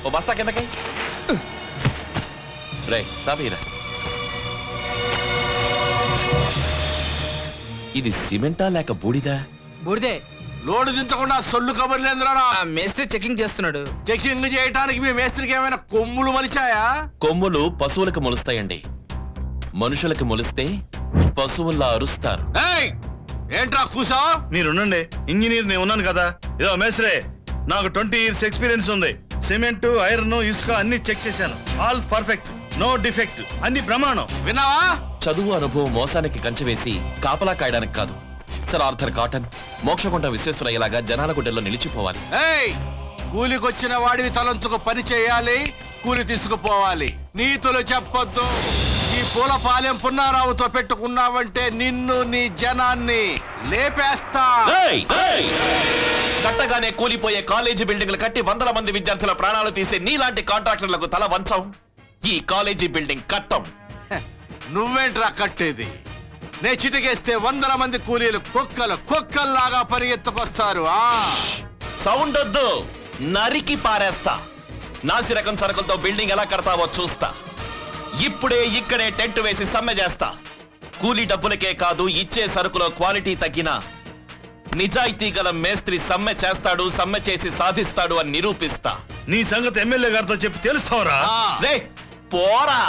ఓ బస్తా కిందకి రే సాబీరా. ఇది సిమెంటా లేక బూడిదా? బూడిదే. లోడు దించకుండా సొల్లు కబర్లేంద్రా. మేస్త్రి చెకింగ్ చేస్తున్నాడు. చెకింగ్ చేయడానికి మీ మేస్త్రికి ఏమైనా కొమ్ములు మొలిచాయా? కొమ్ములు పశువులకు మొలుస్తాయండి, మనుషులకు మొలిస్తే పశువుల్లా అరుస్తారు. ఏంట్రా కూసా? మీరుండండి, ఇంజనీర్ నేను ఉన్నాను కదా. ఏదో మేస్త్రే, నాకు 20 years ఎక్స్పీరియన్స్ ఉంది. సిమెంట్, ఐరన్, ఇసుక అన్ని చెక్ చేశాను. ఆల్ పర్ఫెక్ట్, నో డిఫెక్ట్, అన్ని ప్రమాణం. విన్నావా? చదువు అనుభవం మోసానికి కంచె వేసి కాపలా కాయడానికి కాదు. సర్ ఆర్థర్ కాటన్, మోక్షకొండ విశ్వేశ్వరయ్యలాగా జనాల గుడ్డల్లో నిలిచిపోవాలి. కూలికొచ్చిన వాడిని తలంచుకు పని చేయాలి, కూలి తీసుకుపోవాలి. నీతులు చెప్పొద్దు. ఈ పూలపాలెం పున్నారావుతో పెట్టుకున్నావంటే నిన్ను నీ జనాన్ని లేపేస్తా. కట్టగానే కూలిపోయే కాలేజీ బిల్డింగ్లు కట్టి 100 మంది విద్యార్థుల ప్రాణాలు తీసే నీలాంటి కాంట్రాక్టర్లకు తల వంచం. ఈ కాలేజీ బిల్డింగ్ కట్టం. నువ్వేంట్రా కట్టేది? నే చిటికేస్తే 100 మంది కూలీలు కుక్కల్లాగా పరిగెత్తుకొస్తారు. సౌండ్ వద్దు, నరికి పారేస్తా. నాసిరకం సరుకులతో బిల్డింగ్ ఎలా కడతావో చూస్తా. ఇప్పుడే ఇక్కడే టెంట్ వేసి సమ్మె చేస్తా. కూలీ డబ్బులకే కాదు, ఇచ్చే సరుకులో క్వాలిటీ తగ్గినా నిజాయితీ గల మేస్త్రి సమ్మె చేస్తాడు, సమ్మె చేసి సాధిస్తాడు అని నిరూపిస్తా. నీ సంగతి ఎమ్మెల్యే గారితో చెప్పి తెలుస్తావరా? రే పోరా,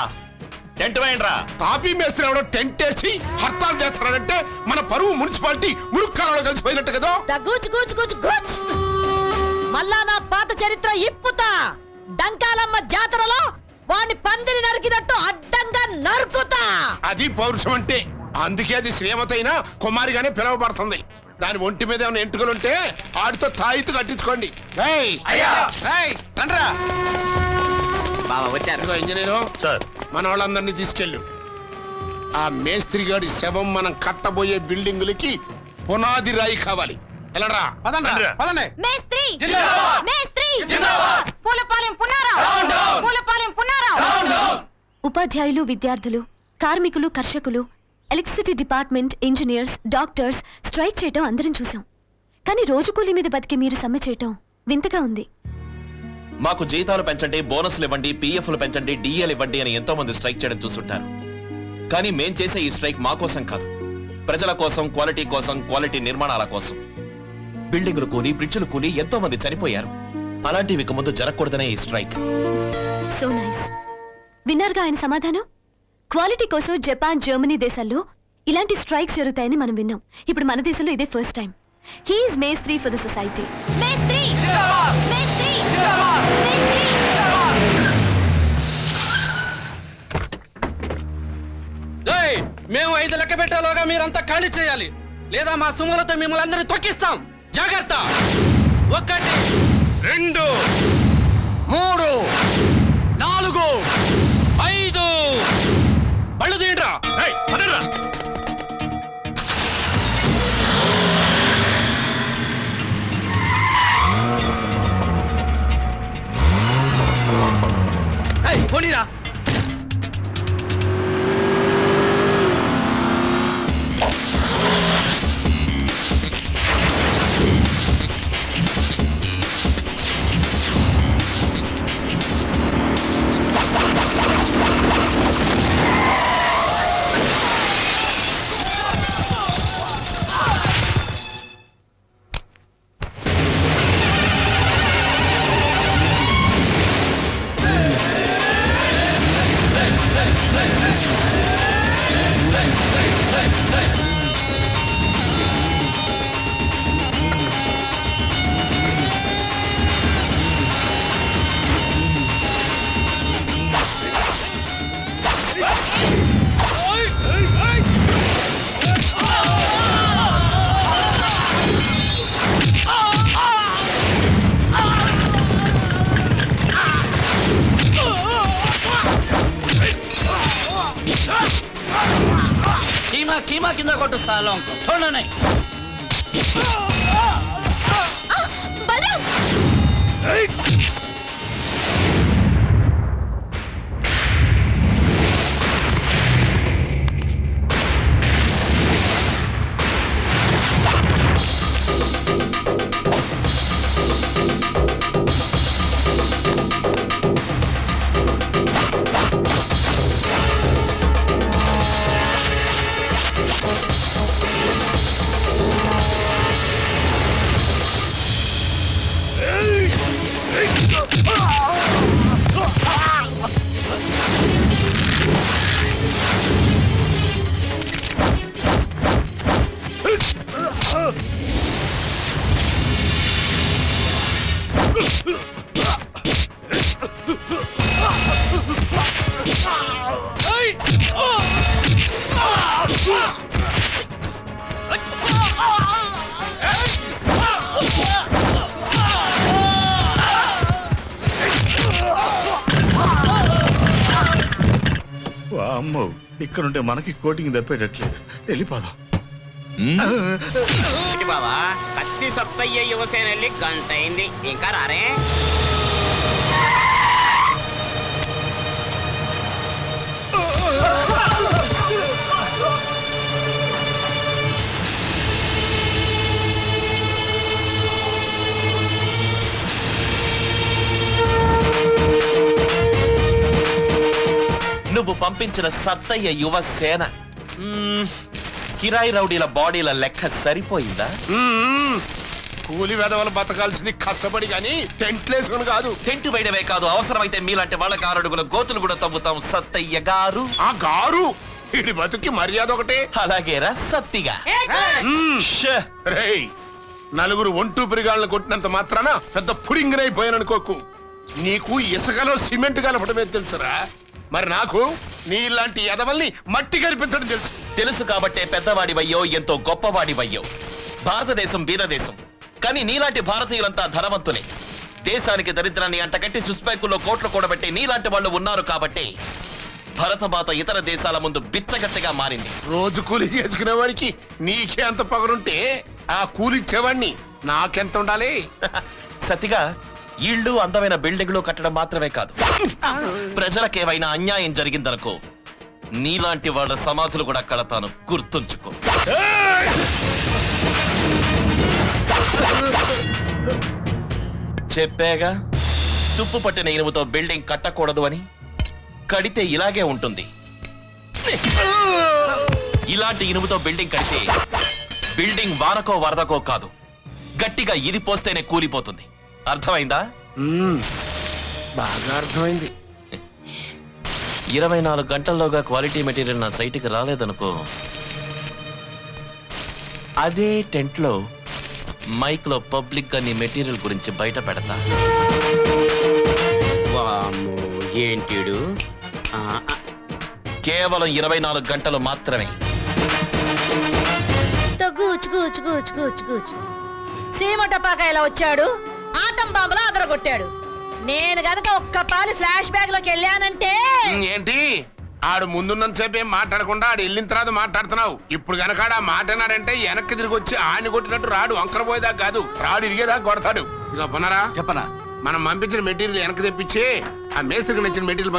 టెంట్ వేయండిరా. తాపీ మేస్త్రి ఎవడో టెంట్ వేసి హర్తాలు చేస్తున్నాడంటే మన పరువు మున్సిపాలిటీ మురుక్కాలలో కలిసిపోయినట్టు కదా. మళ్ళా నా పాత చరిత్ర ఇప్పుతా. డంకాలమ్మ జాతరలో వాణ్ణి పందిని నరికినట్టు అడ్డంగా నరుకుతా. అది పౌరుషం అంటే. అందుకే అది శ్రీమతైన కుమారిగానే పిలువబడుతుంది. దాని ఒంటి మీద ఏమైనా ఎంటుకలుంటే ఆడితో తాయితు కట్టించుకోండి. ఇంజనీరు సార్, మన వాళ్ళందరినీ తీసుకెళ్ళు. ఆ మేస్త్రి గారి శవం మనం కట్టబోయే బిల్డింగులకి పునాది రాయి కావాలి. వెళ్ళరా. మేస్త్రి మేస్త్రి పూలపాలెం పున్నారావు, పూలపాలెం పున్నారావు. ఉపాధ్యాయులు, విద్యార్థులు, కార్మికులు, కర్షకులు, electricity department, engineers, doctors strike చేయటం అందరం చూసాం. కానీ రోజు కూలీ మీద బతికి మీరు సమ్మె చేయటం వింతగా ఉంది. మాకు జీతాలు పెంచండి, బోనస్లు ఇవ్వండి, పిఎఫ్లు పెంచండి, డిఏలు ఇవ్వండి అని ఎంతో మంది స్ట్రైక్ చేయడం చూస్తుంటారు. కానీ మేం చేసే ఈ స్ట్రైక్ మా కోసం కాదు, ప్రజల కోసం, క్వాలిటీ కోసం, క్వాలిటీ నిర్మాణాల కోసం. బిల్డింగులు కూలి, బ్రిడ్జులు కూలి ఎంతో మంది చనిపోయారు. అలాంటివి ఇక ముందు జరగకూడదనే ఈ స్ట్రైక్. So nice. విన్నారుగా ఆయన సమాధానం. క్వాలిటీ కోసం జపాన్, జర్మనీ దేశాల్లో ఇలాంటి స్ట్రైక్స్ జరుగుతాయని మనం విన్నాం. ఇప్పుడు మన దేశంలో ఇదే ఫస్ట్ టైం. హీ ఈజ్ మేస్త్రి ఫర్ ద సొసైటీ. మేస్త్రి మేస్త్రి మేస్త్రి. మేము 5 లెక్క పెట్టేలోగా మీరంతా ఖాళీ చేయాలి, లేదా మా సుమ్ములతో మిమ్మల్ని అందరినీ తొక్కిస్తాం. జాగ్రత్త. 1 2 3 4 5. బళ్ళు తీయండిరా. పోనీరా. కీమా కింద కొట్టు సాలం చూడనే. అమ్మో ఇక్కడుంటే మనకి కోటింగ్ తప్పేటట్లేదు, వెళ్ళిపోదాం. బావా కత్తి సత్తయ్య యువసేన వెళ్ళి గంట అయింది ఇంకా రారే. నువ్వు పంపించిన సత్తయ్య యువ సేన కిరాయి రౌడీల బాడీల లెక్క సరిపోయిందా? కూలి వెధవలు బతకాల్సింది కష్టపడి గాని టెంట్లేసుకుని కాదు. టెంట్ వేయడమే కాదు, అవసరమైతే మీలాంటి వాళ్ళకి 6 అడుగుల గోతులు కూడా తవ్వుతాం సత్తయ్య గారు. ఆ గారు ఇడి బతుకి మర్యాద ఒకటే. అలాగేరా సత్తిగా. ష్. రేయ్, నలుగురు ఒంటూ పిరిగాళ్ళని కొట్టినంత మాత్రాన పెద్ద పుడింగినైపోయాననుకోకు. నీకు ఇసుకలో సిమెంట్ కలపడమే తెలుసురా, మరి నాకు నీలాంటి ఎదవల్ని మట్టి కనిపించడం తెలుసు. తెలుసు కాబట్టే పెద్దవాడివయ్యో, ఎంతో గొప్పవాడివయ్యో. భారతదేశం బీదదేశం, కానీ నీలాంటి భారతీయులంతా ధనవంతులే. దేశానికి దరిద్రాన్ని అంటగట్టి సుస్పైకుల్లో కోట్లు కూడబెట్టి నీలాంటి వాళ్ళు ఉన్నారు కాబట్టి భరతమాత ఇతర దేశాల ముందు బిచ్చగత్తెగా మారింది. రోజు కూలి చేసుకునేవాడికి నీకే అంత పగరుంటే ఆ కూలిచ్చేవాడిని నాకెంత ఉండాలి? సతిగా ఇళ్ళు, అందమైన బిల్డింగ్లు కట్టడం మాత్రమే కాదు, ప్రజలకేవైనా అన్యాయం జరిగిందనుకో నీలాంటి వాళ్ళ సమాధులు కూడా కడతాను, గుర్తుంచుకో. చెప్పాగా, తుప్పు పట్టిన ఇనుముతో బిల్డింగ్ కట్టకూడదు అని. కడితే ఇలాగే ఉంటుంది. ఇలాంటి ఇనుముతో బిల్డింగ్ కడితే బిల్డింగ్ వానకో వరదకో కాదు, గట్టిగా ఇది పోస్తేనే కూలిపోతుంది. అర్థమైందా? బాగా అర్థమైంది. 24 గంటల్లోగా క్వాలిటీ మెటీరియల్ నా సైట్కి రాలేదనుకో, అదే టెంట్ లో మైక్ లో పబ్లిక్ గా నీ మెటీరియల్ గురించి బయట పెడతా. వామ్మో, ఏంటిడు కేవలం 24 గంటలు మాత్రమే. సీమ టపాకాయలా వచ్చాడు, ఆటం బాంబులా అదరగొట్టాడు. నేను గనక ఒక్క పాలి ఫ్లాష్ బ్యాక్ లోకి వెళ్ళానంటే ఏంటి ఆడు ముందున్నంతసేపు ఏం మాట్లాడకుండా ఆడు వెళ్ళిన తర్వాత మాట్లాడుతున్నావు. ఇప్పుడు గనక ఆ మాట అన్నాడంటే వెనక్కి తిరిగి వచ్చి ఆయన కొట్టినట్టు రాడు వంకర పోయేదాకా కాదు, రాడు ఇరిగేదాకా కొడతాడు. ఇక పొన్నారా చెప్పనా? మనం పంపించిన మెటీరియల్ వెనక్కి తెప్పించి ఆ మేస్త్రికి నచ్చిన మెటీరియల్